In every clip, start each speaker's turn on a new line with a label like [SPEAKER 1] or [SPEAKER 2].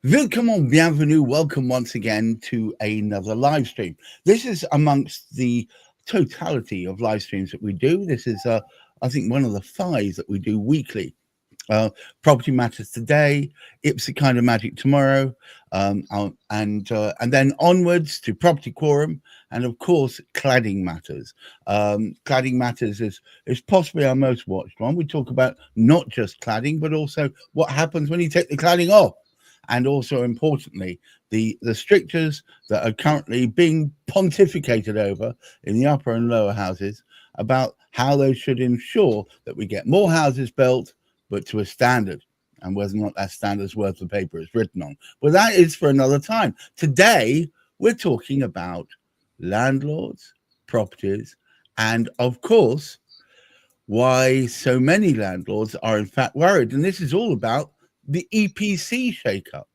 [SPEAKER 1] Willkommen, bienvenue, welcome once again to another live stream. This is amongst the totality of live streams that we do. This is, I think, one of the five that we do weekly. Property Matters today, EPC kind of magic tomorrow, and then onwards to Property Quorum, and of course Cladding Matters. Cladding Matters is possibly our most watched one. We talk about not just cladding, but also what happens when you take the cladding off, and also importantly the strictures that are currently being pontificated over in the upper and lower houses about how they should ensure that we get more houses built, but to a standard, and whether or not that standard is worth the paper it's written on. But that is for another time. Today, we're talking about landlords, properties, and of course, why so many landlords are in fact worried. And this is all about the EPC shake-up.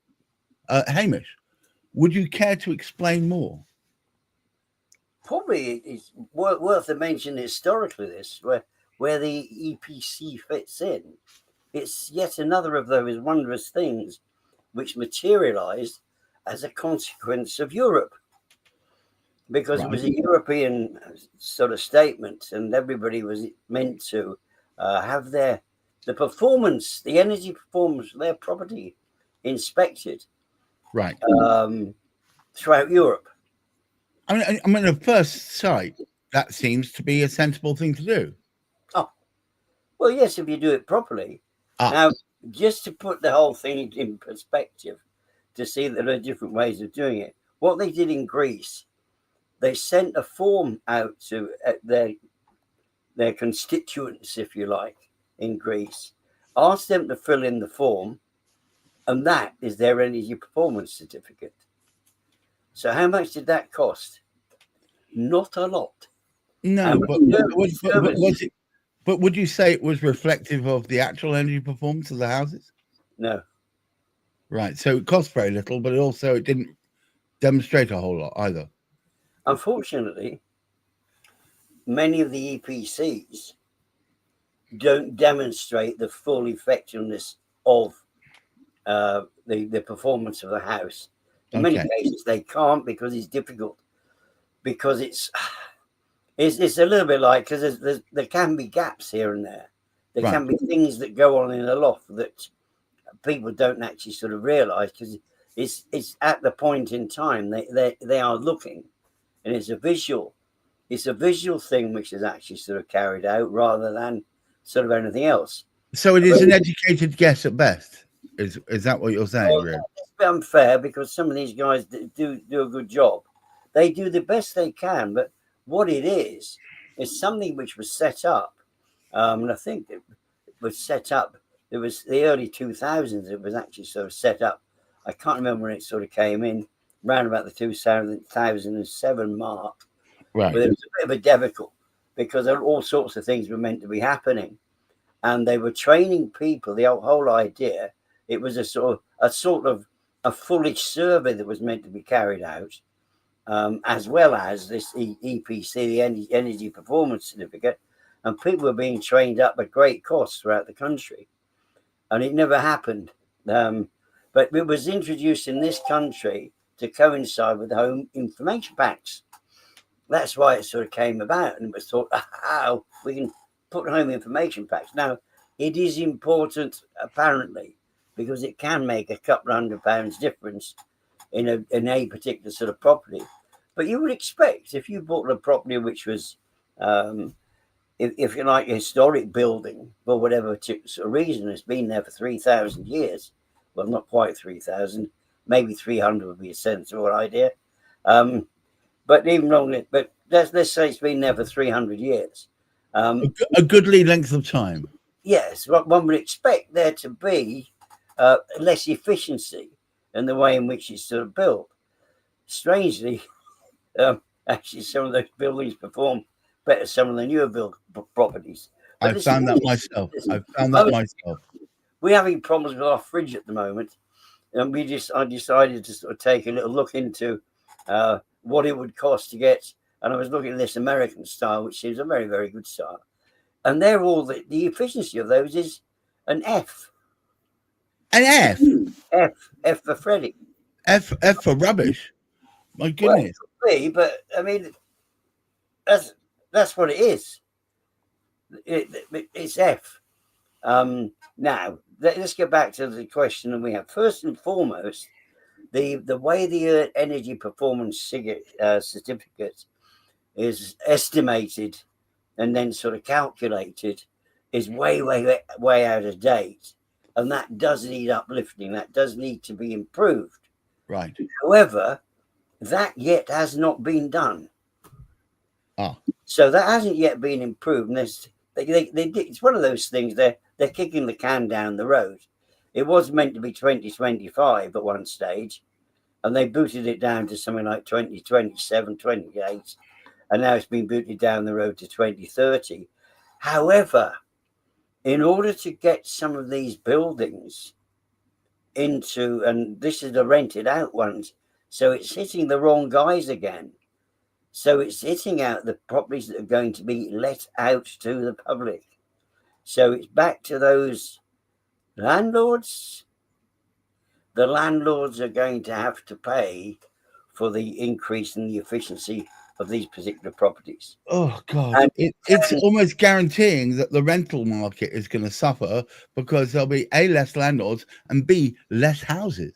[SPEAKER 1] Hamish, would you care to explain more?
[SPEAKER 2] Probably it's worth a mention historically this, where the EPC fits in. It's yet another of those wondrous things which materialized as a consequence of Europe. Because It was a European sort of statement, and everybody was meant to have the performance, the energy performance of their property inspected throughout Europe.
[SPEAKER 1] I mean, at first sight, that seems to be a sensible thing to do.
[SPEAKER 2] Oh, well, yes, if you do it properly. Now, just to put the whole thing in perspective, to see that there are different ways of doing it, what they did in Greece, they sent a form out to their constituents, if you like, in Greece, asked them to fill in the form, and that is their energy performance certificate. So how much did that cost? Not a lot.
[SPEAKER 1] No, but would you say it was reflective of the actual energy performance of the houses?
[SPEAKER 2] No.
[SPEAKER 1] Right. So it cost very little, but it didn't demonstrate a whole lot either.
[SPEAKER 2] Unfortunately, many of the EPCs don't demonstrate the full effectiveness of the performance of the house. In many cases, they can't because it's difficult. Because it's a little bit like, because there can be gaps here and there. There can be things that go on in a loft that people don't actually sort of realise, because it's at the point in time they are looking, and it's a visual thing which is actually sort of carried out rather than sort of anything else.
[SPEAKER 1] So it is an educated guess at best. Is that what you're saying?
[SPEAKER 2] Well, really? It's a bit unfair, because some of these guys do a good job. They do the best they can, but what it is something which was set up, and I think it was set up. It was the early 2000s. It was actually sort of set up. I can't remember when it sort of came in, around about the 2007 mark.
[SPEAKER 1] Right.
[SPEAKER 2] But it was a bit of a debacle, because all sorts of things were meant to be happening, and they were training people. The whole idea, it was a sort of a foolish survey that was meant to be carried out. As well as this EPC, the Energy Performance Certificate, and people were being trained up at great cost throughout the country, and it never happened. But it was introduced in this country to coincide with the Home Information Packs. That's why it sort of came about, and it was thought, we can put Home Information Packs. Now, it is important, apparently, because it can make a couple £100 difference in a particular sort of property. But you would expect, if you bought a property which was, if you like, a historic building, for whatever particular reason, it's been there for 3,000 years. Well, not quite 3,000, maybe 300 would be a sensible idea. But even longer, but let's say it's been there for 300 years.
[SPEAKER 1] A goodly length of time.
[SPEAKER 2] Yes, one would expect there to be less efficiency in the way in which it's sort of built. Strangely, actually, some of those buildings perform better some of the newer build properties.
[SPEAKER 1] I found that myself.
[SPEAKER 2] We're having problems with our fridge at the moment, and I decided to sort of take a little look into what it would cost to get. And I was looking at this American style, which seems a very, very good style. And they're all the efficiency of those is an F.
[SPEAKER 1] An F?
[SPEAKER 2] F for Freddie.
[SPEAKER 1] F for rubbish. My
[SPEAKER 2] Well,
[SPEAKER 1] goodness.
[SPEAKER 2] it could be, but I mean, that's what it is. It's F. Now, let's get back to the question that we have. First and foremost, the way the energy performance certificate is estimated and then sort of calculated is way out of date, and that does need uplifting. That does need to be improved.
[SPEAKER 1] Right.
[SPEAKER 2] However, that yet has not been done.
[SPEAKER 1] Ah.
[SPEAKER 2] So that hasn't yet been improved. And it's one of those things. They're kicking the can down the road. It was meant to be 2025 at one stage, and they booted it down to something like 2027, 28, and now it's been booted down the road to 2030. However, in order to get some of these buildings into, and this is the rented out ones, so it's hitting the wrong guys again. So it's hitting out the properties that are going to be let out to the public. So it's back to those landlords. The landlords are going to have to pay for the increase in the efficiency of these particular properties.
[SPEAKER 1] Oh God! It's almost guaranteeing that the rental market is going to suffer because there'll be A, less landlords, and B, less houses.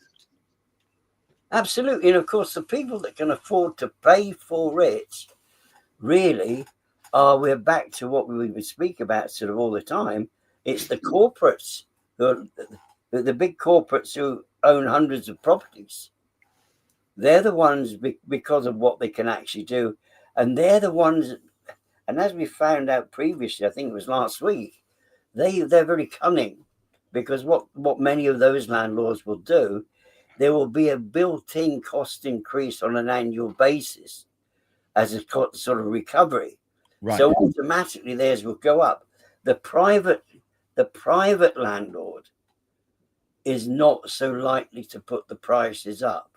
[SPEAKER 2] Absolutely, and of course, the people that can afford to pay for it really we're back to what we would speak about sort of all the time. It's the corporates, the big corporates who own hundreds of properties. They're the ones because of what they can actually do. And they're the ones, and as we found out previously, I think it was last week, they're very cunning, because what many of those landlords will do, there will be a built-in cost increase on an annual basis as a sort of recovery. Right. So automatically theirs will go up. The private landlord is not so likely to put the prices up.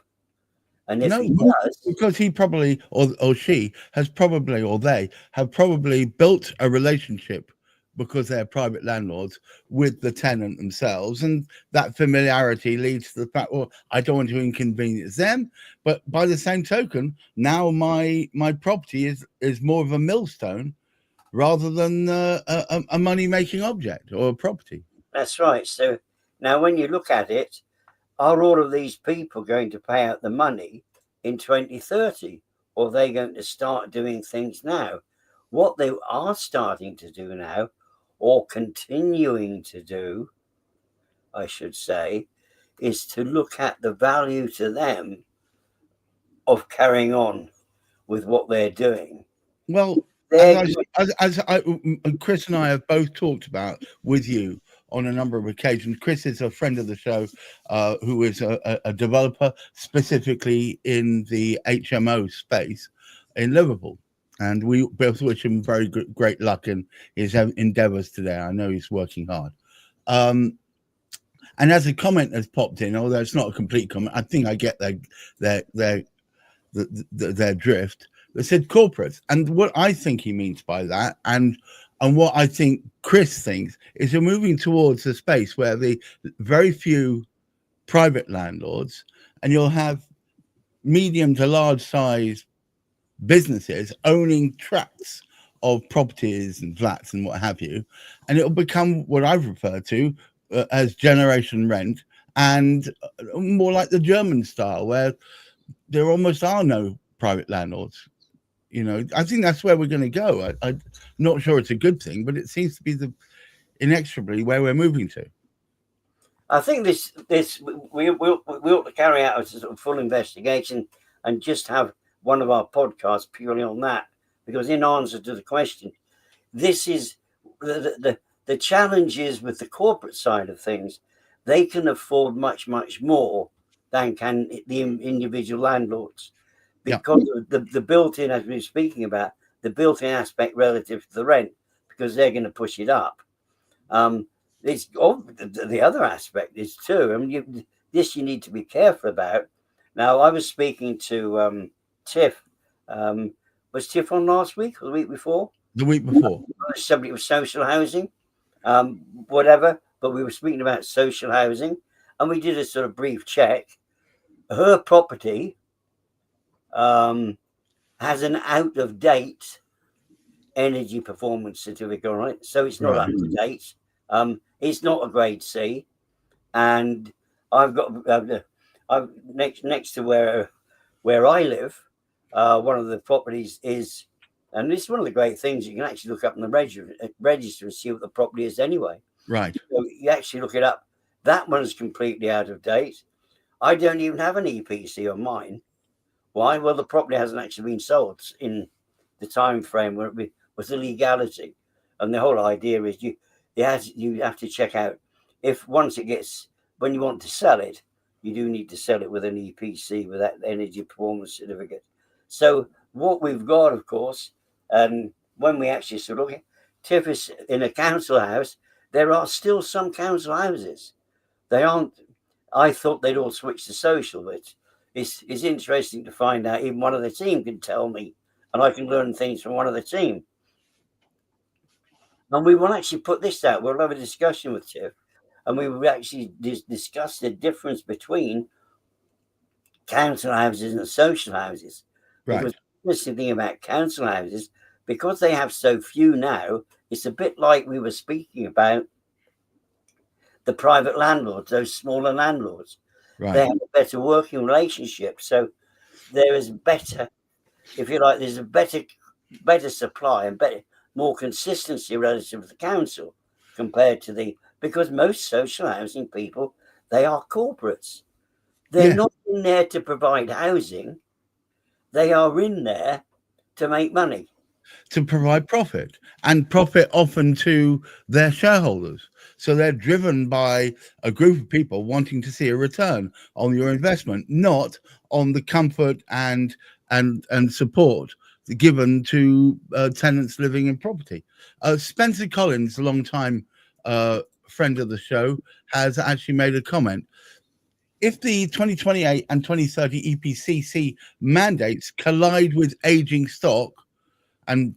[SPEAKER 2] And if he does,
[SPEAKER 1] because he probably or she has probably, or they have probably built a relationship, because they're private landlords, with the tenant themselves, and that familiarity leads to the fact, well, I don't want to inconvenience them, but by the same token, now my property is more of a millstone rather than a money-making object or a property.
[SPEAKER 2] That's right. So now when you look at it, are all of these people going to pay out the money in 2030, or are they going to start doing things now? What they are starting to do now, or continuing to do, I should say, is to look at the value to them of carrying on with what they're doing.
[SPEAKER 1] Well, as Chris and I have both talked about with you on a number of occasions. Chris is a friend of the show, who is a developer specifically in the HMO space in Liverpool. And we both wish him very great luck in his endeavors today. I know he's working hard. And as a comment has popped in, although it's not a complete comment, I think I get their drift. They said corporates. And what I think he means by that, and what I think Chris thinks, is we're moving towards a space where the very few private landlords, and you'll have medium to large size businesses owning tracts of properties and flats and what have you, and it'll become what I've referred to as generation rent, and more like the German style, where there almost are no private landlords. You know, I think that's where we're going to go. I'm not sure it's a good thing, but it seems to be inexorably where we're moving to.
[SPEAKER 2] I think we ought to carry out a sort of full investigation and just have one of our podcasts purely on that, because in answer to the question, this is the challenges with the corporate side of things. They can afford much more than can the individual landlords, because of the built-in, as we were speaking about, the built-in aspect relative to the rent, because they're going to push it up. It's the other aspect is too. I mean, you need to be careful about. Now, I was speaking to Tiff. Was Tiff on last week or the week before?
[SPEAKER 1] The week before.
[SPEAKER 2] Somebody with social housing, whatever. But we were speaking about social housing, and we did a sort of brief check. Her property has an out-of-date energy performance certificate on it, so it's not up to date. It's not a grade C, and I've got next to where I live. One of the properties is, and this is one of the great things, you can actually look up in the register and see what the property is anyway.
[SPEAKER 1] Right.
[SPEAKER 2] So you actually look it up. That one is completely out of date. I don't even have an EPC on mine. Why? Well, the property hasn't actually been sold in the time frame where it was illegality. And the whole idea is you have to check out if once it gets, when you want to sell it, you do need to sell it with an EPC, with that energy performance certificate. So what we've got, of course, and when we actually sort of look at Tiffis in a council house, there are still some council houses. They aren't, I thought they'd all switch to social, but it's interesting to find out even one of the team can tell me, and I can learn things from one of the team. And we will actually put this out. We'll have a discussion with Tiff, and we will actually discuss the difference between council houses and social houses.
[SPEAKER 1] Right.
[SPEAKER 2] Because the interesting thing about council houses, because they have so few now, it's a bit like we were speaking about the private landlords, those smaller landlords.
[SPEAKER 1] Right.
[SPEAKER 2] They have a better working relationship. So there is better, if you like, there's a better supply and more consistency relative to the council compared to because most social housing people, they are corporates. They're not in there to provide housing. They are in there to make money.
[SPEAKER 1] To provide profit, and profit often to their shareholders. So they're driven by a group of people wanting to see a return on your investment, not on the comfort and support given to tenants living in property. Spencer Collins, a long time friend of the show, has actually made a comment. If the 2028 and 2030 EPCC mandates collide with aging stock and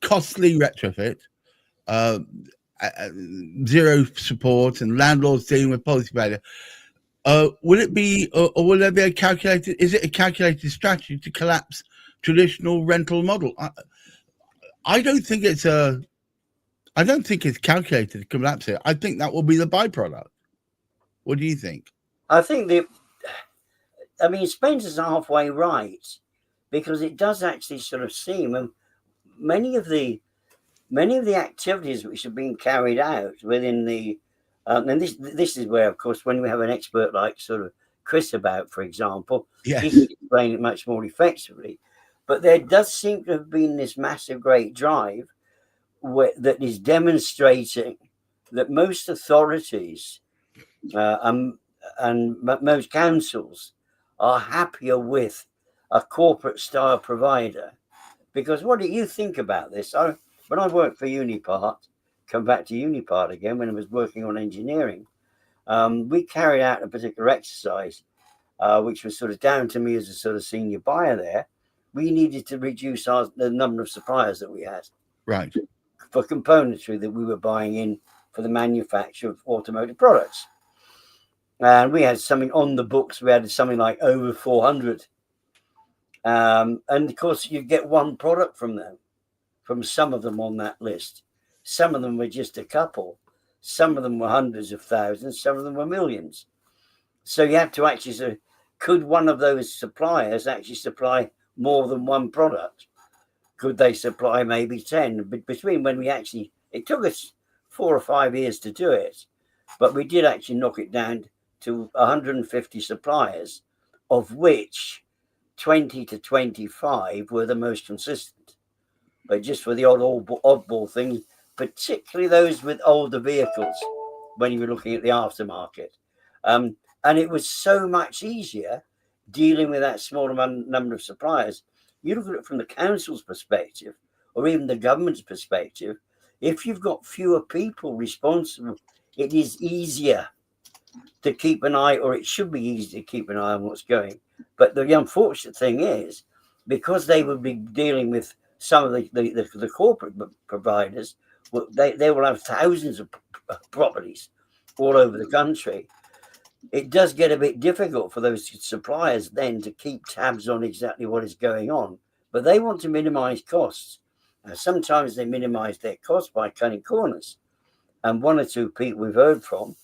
[SPEAKER 1] costly retrofit, zero support, and landlords dealing with policy failure, will it be, or will there be is it a calculated strategy to collapse traditional rental model? I don't think it's calculated to collapse it. I think that will be the byproduct. What do you think?
[SPEAKER 2] I think Spencer's halfway right, because it does actually sort of seem, and many of the activities which have been carried out within the, and this is where, of course, when we have an expert like sort of Chris about, for example, he can explain it much more effectively. But there does seem to have been this massive, great drive that is demonstrating that most authorities and most councils are happier with a corporate style provider. Because what do you think about this? When I worked for Unipart, come back to Unipart again, when I was working on engineering, we carried out a particular exercise, which was sort of down to me as a sort of senior buyer there. We needed to reduce the number of suppliers that we had.
[SPEAKER 1] Right.
[SPEAKER 2] For componentry that we were buying in for the manufacture of automotive products. And we had something on the books. We had something like over 400. And of course, you get one product from them, from some of them on that list. Some of them were just a couple. Some of them were hundreds of thousands. Some of them were millions. So you have to actually say, could one of those suppliers actually supply more than one product? Could they supply maybe 10? But between when it took us 4 or 5 years to do it, but we did actually knock it down to 150 suppliers, of which 20 to 25 were the most consistent. But just for the oddball thing, particularly those with older vehicles, when you were looking at the aftermarket. And it was so much easier dealing with that smaller number of suppliers. You look at it from the council's perspective, or even the government's perspective, if you've got fewer people responsible, it is easier to keep an eye, or it should be easy to keep an eye on what's going. But the unfortunate thing is, because they would be dealing with some of the corporate providers, they will have thousands of properties all over the country. it does get a bit difficult for those suppliers then to keep tabs on exactly what is going on. But they want to minimize costs. Sometimes they minimize their costs by cutting corners. And one or two people we've heard from,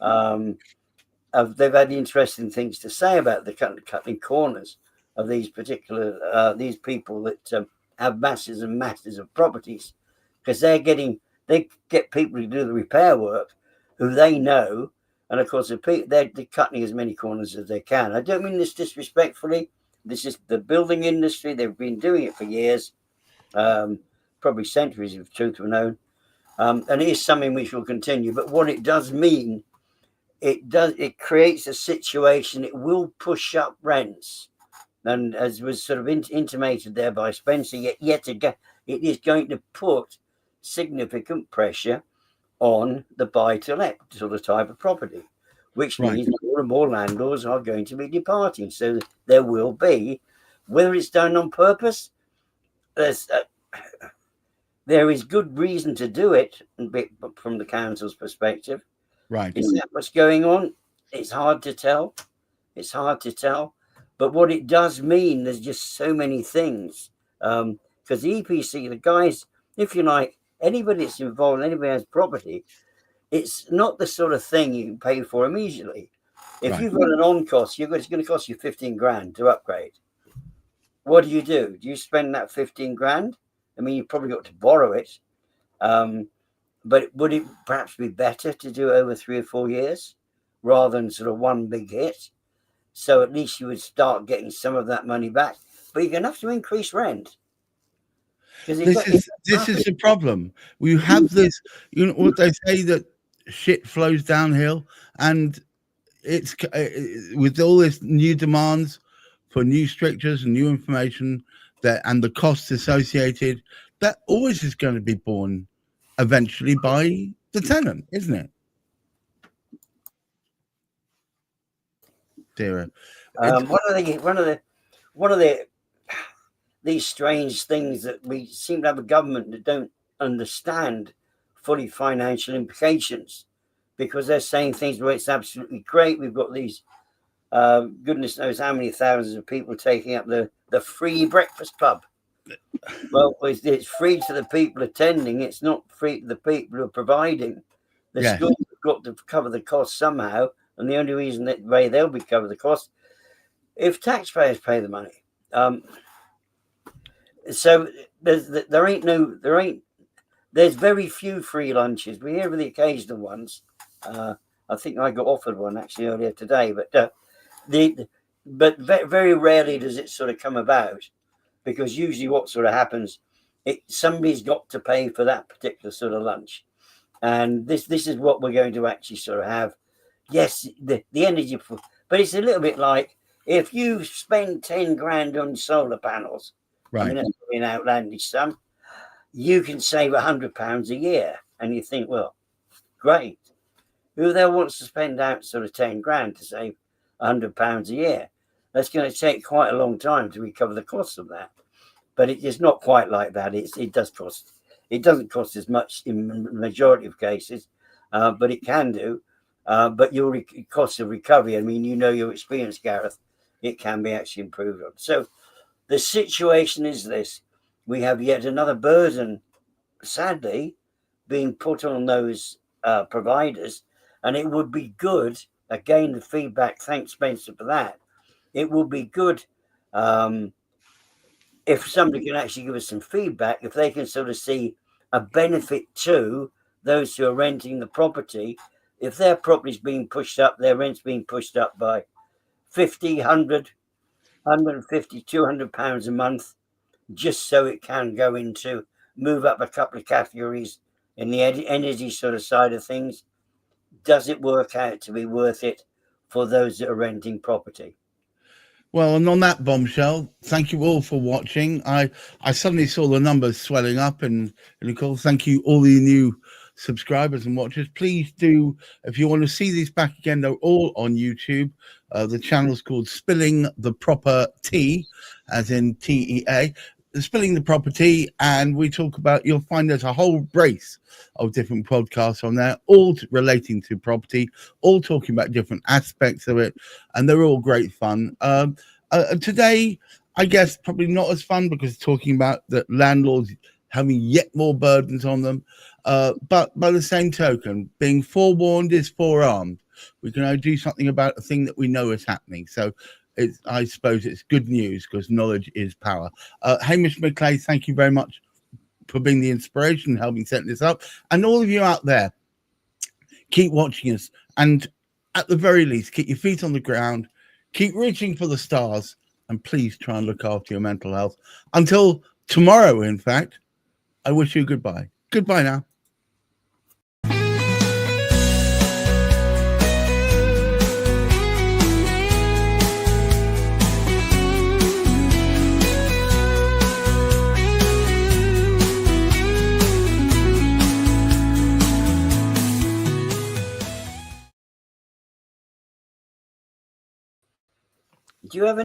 [SPEAKER 2] they've had interesting things to say about the cutting corners of these particular these people that have masses and masses of properties, because they get people to do the repair work who they know, and of course they're cutting as many corners as they can. I don't mean this disrespectfully. This is the building industry. They've been doing it for years, probably centuries if truth were known, and it is something which will continue. But what it does mean, it creates a situation. It will push up rents. And as was sort of intimated there by Spencer, yet again, it is going to put significant pressure on the buy-to-let sort of type of property, which means more and more landlords are going to be departing. So there will be, whether it's done on purpose, there is good reason to do it from the council's perspective.
[SPEAKER 1] Right.
[SPEAKER 2] Is that what's going on? It's hard to tell. It's hard to tell. But what it does mean, there's just so many things. Because the EPC, the guys, if you like, anybody that's involved, anybody has property, it's not the sort of thing you can pay for immediately. If you've got an on-cost, it's going to cost you 15 grand to upgrade. What do? Do you spend that 15 grand? I mean, you've probably got to borrow it. But would it perhaps be better to do it over 3 or 4 years rather than sort of one big hit? So at least you would start getting some of that money back. But you're going to have to increase rent.
[SPEAKER 1] This is the problem. We have this, you know what they say, that shit flows downhill, and it's with all this new demands for new strictures and new information and the costs associated, that always is going to be borne eventually by the tenant, isn't it?
[SPEAKER 2] One of these strange things that we seem to have a government that don't understand fully financial implications, because they're saying things where it's absolutely great. We've got these goodness knows how many thousands of people taking up the free breakfast club. Well, it's free to the people attending. It's not free to the people who are providing. The schools have got to cover the cost somehow, and the only reason that way they'll be cover the cost if taxpayers pay the money. So there's very few free lunches. We hear of the occasional ones. I think I got offered one actually earlier today, but very rarely does it sort of come about, because usually what sort of happens, somebody's got to pay for that particular sort of lunch, and this is what we're going to actually sort of have. Yes, the energy, but it's a little bit like if you spend 10 grand on solar panels. Right. I mean, that's an outlandish sum. You can save £100 a year, and you think, well, great. Who there wants to spend out sort of 10 grand to save £100 a year? That's going to take quite a long time to recover the cost of that. But it is not quite like that. It does cost. It doesn't cost as much in the majority of cases, but it can do. But your cost of recovery, I mean, you know your experience, Gareth, it can be actually improved on. So the situation is this. We have yet another burden, sadly, being put on those providers. And it would be good, again, the feedback, thanks, Spencer, for that. It would be good if somebody can actually give us some feedback, if they can sort of see a benefit to those who are renting the property. If their property's being pushed up, their rent's being pushed up by 50, 100, 150, 200 pounds a month, just so it can go into move up a couple of categories in the energy sort of side of things. Does it work out to be worth it for those that are renting property?
[SPEAKER 1] Well, and on that bombshell, thank you all for watching. I suddenly saw the numbers swelling up, and Nicole, thank you all the new subscribers and watchers. Please do, if you want to see these back again, they're all on YouTube. The channel's called Spilling the Proper Tea, as in TEA. Spilling the Property, and we talk about, you'll find there's a whole brace of different podcasts on there, all relating to property, all talking about different aspects of it, and they're all great fun. Today, I guess probably not as fun, because talking about the landlords having yet more burdens on them, but by the same token, being forewarned is forearmed. We can only do something about a thing that we know is happening. So I suppose it's good news, because knowledge is power. Hamish McClay, thank you very much for being the inspiration and helping set this up. And all of you out there, keep watching us. And at the very least, keep your feet on the ground, keep reaching for the stars, and please try and look after your mental health. Until tomorrow, in fact, I wish you goodbye. Goodbye now.
[SPEAKER 2] Do you have